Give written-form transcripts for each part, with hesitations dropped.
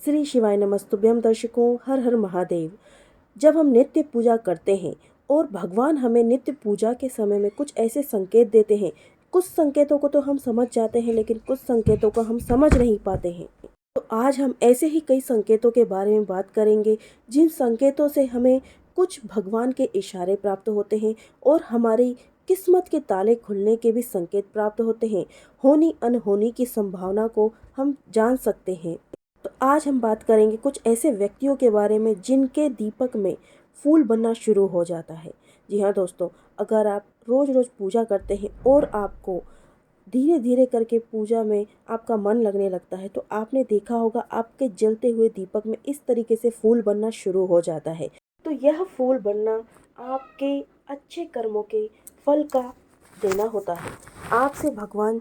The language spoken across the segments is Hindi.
श्री शिवाय नमस्तुभ्यम। दर्शकों, हर हर महादेव। जब हम नित्य पूजा करते हैं और भगवान हमें नित्य पूजा के समय में कुछ ऐसे संकेत देते हैं, कुछ संकेतों को तो हम समझ जाते हैं लेकिन कुछ संकेतों को हम समझ नहीं पाते हैं। तो आज हम ऐसे ही कई संकेतों के बारे में बात करेंगे जिन संकेतों से हमें कुछ भगवान के इशारे प्राप्त होते हैं और हमारी किस्मत के ताले खुलने के भी संकेत प्राप्त होते हैं। होनी अनहोनी की संभावना को हम जान सकते हैं। तो आज हम बात करेंगे कुछ ऐसे व्यक्तियों के बारे में जिनके दीपक में फूल बनना शुरू हो जाता है। जी हाँ दोस्तों, अगर आप रोज़ रोज़ पूजा करते हैं और आपको धीरे धीरे करके पूजा में आपका मन लगने लगता है, तो आपने देखा होगा आपके जलते हुए दीपक में इस तरीके से फूल बनना शुरू हो जाता है। तो यह फूल बनना आपके अच्छे कर्मों के फल का देना होता है। आपसे भगवान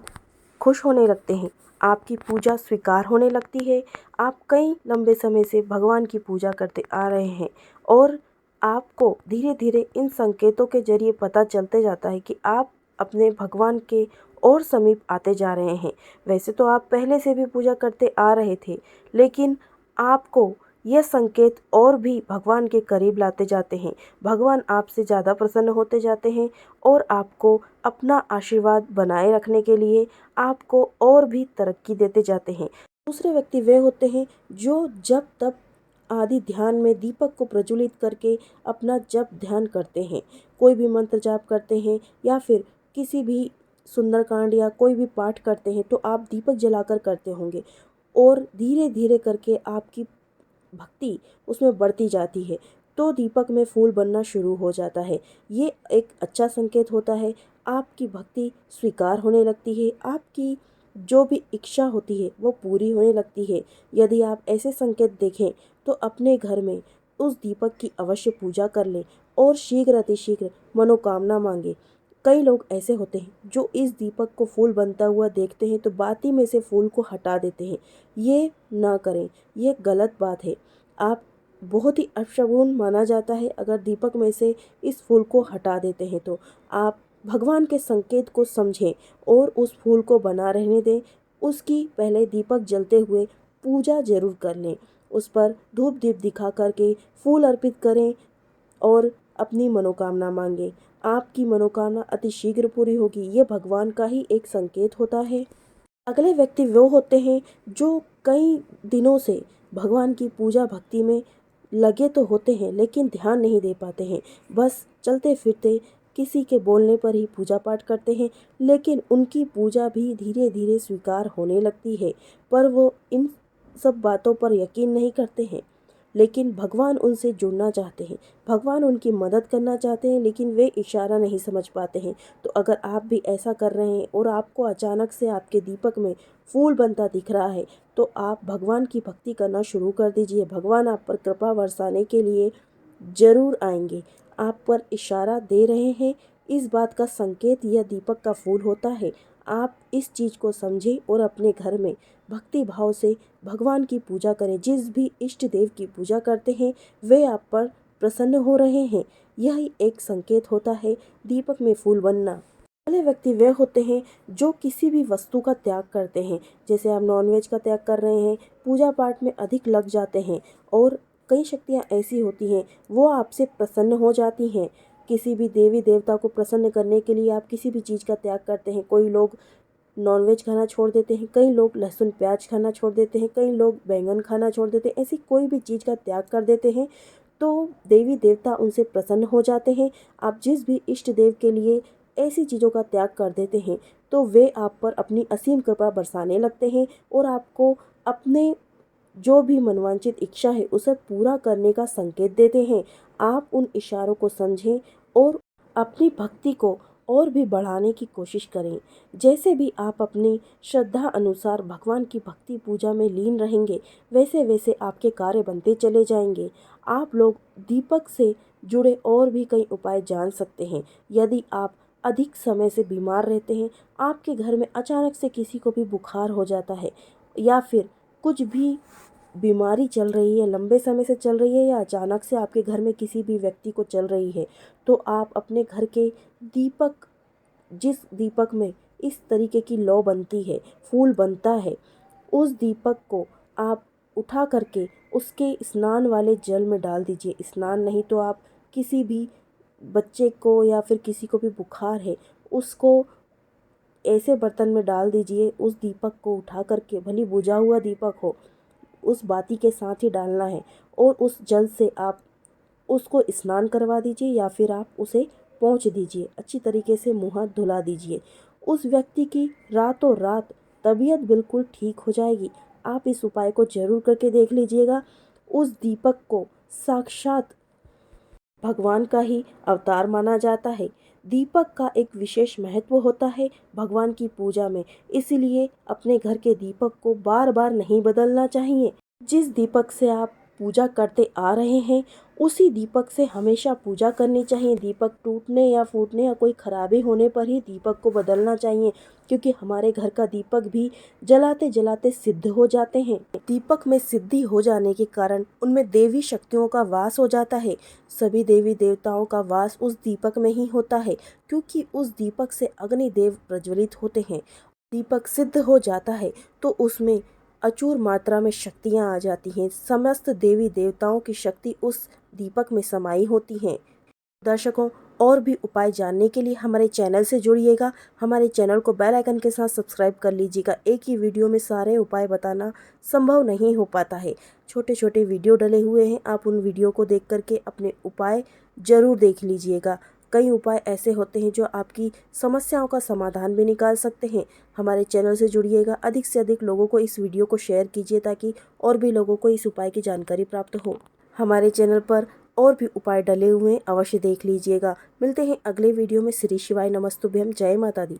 खुश होने लगते हैं, आपकी पूजा स्वीकार होने लगती है। आप कई लंबे समय से भगवान की पूजा करते आ रहे हैं और आपको धीरे धीरे इन संकेतों के जरिए पता चलते जाता है कि आप अपने भगवान के और समीप आते जा रहे हैं। वैसे तो आप पहले से भी पूजा करते आ रहे थे, लेकिन आपको यह संकेत और भी भगवान के करीब लाते जाते हैं। भगवान आपसे ज़्यादा प्रसन्न होते जाते हैं और आपको अपना आशीर्वाद बनाए रखने के लिए आपको और भी तरक्की देते जाते हैं। दूसरे व्यक्ति वे होते हैं जो जब तब आदि ध्यान में दीपक को प्रज्वलित करके अपना जप ध्यान करते हैं। कोई भी मंत्र जाप करते हैं या फिर किसी भी सुंदरकांड या कोई भी पाठ करते हैं तो आप दीपक जलाकर करते होंगे और धीरे धीरे करके आपकी भक्ति उसमें बढ़ती जाती है, तो दीपक में फूल बनना शुरू हो जाता है। ये एक अच्छा संकेत होता है। आपकी भक्ति स्वीकार होने लगती है, आपकी जो भी इच्छा होती है वो पूरी होने लगती है। यदि आप ऐसे संकेत देखें तो अपने घर में उस दीपक की अवश्य पूजा कर लें और शीघ्र अतिशीघ्र मनोकामना मांगे। कई लोग ऐसे होते हैं जो इस दीपक को फूल बनता हुआ देखते हैं तो बाती में से फूल को हटा देते हैं। ये ना करें, ये गलत बात है। आप बहुत ही अपशगुन माना जाता है अगर दीपक में से इस फूल को हटा देते हैं। तो आप भगवान के संकेत को समझें और उस फूल को बना रहने दें। उसकी पहले दीपक जलते हुए पूजा जरूर कर लें, उस पर धूप दीप दिखा करके फूल अर्पित करें और अपनी मनोकामना मांगे। आपकी मनोकामना अति शीघ्र पूरी होगी। ये भगवान का ही एक संकेत होता है। अगले व्यक्ति वो होते हैं जो कई दिनों से भगवान की पूजा भक्ति में लगे तो होते हैं लेकिन ध्यान नहीं दे पाते हैं। बस चलते फिरते किसी के बोलने पर ही पूजा पाठ करते हैं, लेकिन उनकी पूजा भी धीरे धीरे स्वीकार होने लगती है। पर वो इन सब बातों पर यकीन नहीं करते हैं। लेकिन भगवान उनसे जुड़ना चाहते हैं, भगवान उनकी मदद करना चाहते हैं, लेकिन वे इशारा नहीं समझ पाते हैं। तो अगर आप भी ऐसा कर रहे हैं और आपको अचानक से आपके दीपक में फूल बनता दिख रहा है, तो आप भगवान की भक्ति करना शुरू कर दीजिए। भगवान आप पर कृपा बरसाने के लिए जरूर आएंगे। आप पर इशारा दे रहे हैं, इस बात का संकेत यह दीपक का फूल होता है। आप इस चीज़ को समझें और अपने घर में भक्ति भाव से भगवान की पूजा करें। जिस भी इष्ट देव की पूजा करते हैं वे आप पर प्रसन्न हो रहे हैं, यही एक संकेत होता है दीपक में फूल बनना। पहले व्यक्ति वे होते हैं जो किसी भी वस्तु का त्याग करते हैं। जैसे आप नॉनवेज का त्याग कर रहे हैं, पूजा पाठ में अधिक लग जाते हैं और कई शक्तियाँ ऐसी होती हैं वो आपसे प्रसन्न हो जाती हैं। किसी भी देवी देवता को प्रसन्न करने के लिए आप किसी भी चीज़ का त्याग करते हैं। कोई लोग नॉनवेज खाना छोड़ देते हैं, कई लोग लहसुन प्याज खाना छोड़ देते हैं, कई लोग बैंगन खाना छोड़ देते हैं। ऐसी कोई भी चीज़ का त्याग कर देते हैं तो देवी देवता उनसे प्रसन्न हो जाते हैं। आप जिस भी इष्ट देव के लिए ऐसी चीज़ों का त्याग कर देते हैं तो वे आप पर अपनी असीम कृपा बरसाने लगते हैं और आपको अपने जो भी मनवांछित इच्छा है उसे पूरा करने का संकेत देते हैं। आप उन इशारों को समझें और अपनी भक्ति को और भी बढ़ाने की कोशिश करें। जैसे भी आप अपनी श्रद्धा अनुसार भगवान की भक्ति पूजा में लीन रहेंगे, वैसे वैसे आपके कार्य बनते चले जाएंगे। आप लोग दीपक से जुड़े और भी कई उपाय जान सकते हैं। यदि आप अधिक समय से बीमार रहते हैं, आपके घर में अचानक से किसी को भी बुखार हो जाता है या फिर कुछ भी बीमारी चल रही है, लंबे समय से चल रही है या अचानक से आपके घर में किसी भी व्यक्ति को चल रही है, तो आप अपने घर के दीपक, जिस दीपक में इस तरीके की लौ बनती है, फूल बनता है, उस दीपक को आप उठा करके उसके स्नान वाले जल में डाल दीजिए। स्नान नहीं तो आप किसी भी बच्चे को या फिर किसी को भी बुखार है उसको ऐसे बर्तन में डाल दीजिए। उस दीपक को उठा करके, भली बुझा हुआ दीपक हो, उस बाती के साथ ही डालना है और उस जल से आप उसको स्नान करवा दीजिए या फिर आप उसे पोंछ दीजिए। अच्छी तरीके से मुँह हाथ धुला दीजिए। उस व्यक्ति की रातों रात तबीयत बिल्कुल ठीक हो जाएगी। आप इस उपाय को ज़रूर करके देख लीजिएगा। उस दीपक को साक्षात भगवान का ही अवतार माना जाता है। दीपक का एक विशेष महत्व होता है भगवान की पूजा में, इसलिए अपने घर के दीपक को बार बार नहीं बदलना चाहिए। जिस दीपक से आप पूजा करते आ रहे हैं उसी दीपक से हमेशा पूजा करनी चाहिए। दीपक टूटने या फूटने या कोई खराबी होने पर ही दीपक को बदलना चाहिए, क्योंकि हमारे घर का दीपक भी जलाते जलाते सिद्ध हो जाते हैं। दीपक में सिद्धि हो जाने के कारण उनमें देवी शक्तियों का वास हो जाता है। सभी देवी देवताओं का वास उस दीपक में ही होता है, क्योंकि उस दीपक से अग्निदेव प्रज्वलित होते हैं। दीपक सिद्ध हो जाता है तो उसमें अचूर मात्रा में शक्तियाँ आ जाती हैं। समस्त देवी देवताओं की शक्ति उस दीपक में समाई होती हैं। दर्शकों, और भी उपाय जानने के लिए हमारे चैनल से जुड़िएगा। हमारे चैनल को बेल आइकन के साथ सब्सक्राइब कर लीजिएगा। एक ही वीडियो में सारे उपाय बताना संभव नहीं हो पाता है। छोटे छोटे वीडियो डले हुए हैं, आप उन वीडियो को देख करके अपने उपाय ज़रूर देख लीजिएगा। कई उपाय ऐसे होते हैं जो आपकी समस्याओं का समाधान भी निकाल सकते हैं। हमारे चैनल से जुड़िएगा। अधिक से अधिक लोगों को इस वीडियो को शेयर कीजिए ताकि और भी लोगों को इस उपाय की जानकारी प्राप्त हो। हमारे चैनल पर और भी उपाय डले हुए हैं, अवश्य देख लीजिएगा। मिलते हैं अगले वीडियो में। श्री शिवाय नमस्तुभ्यम। जय माता दी।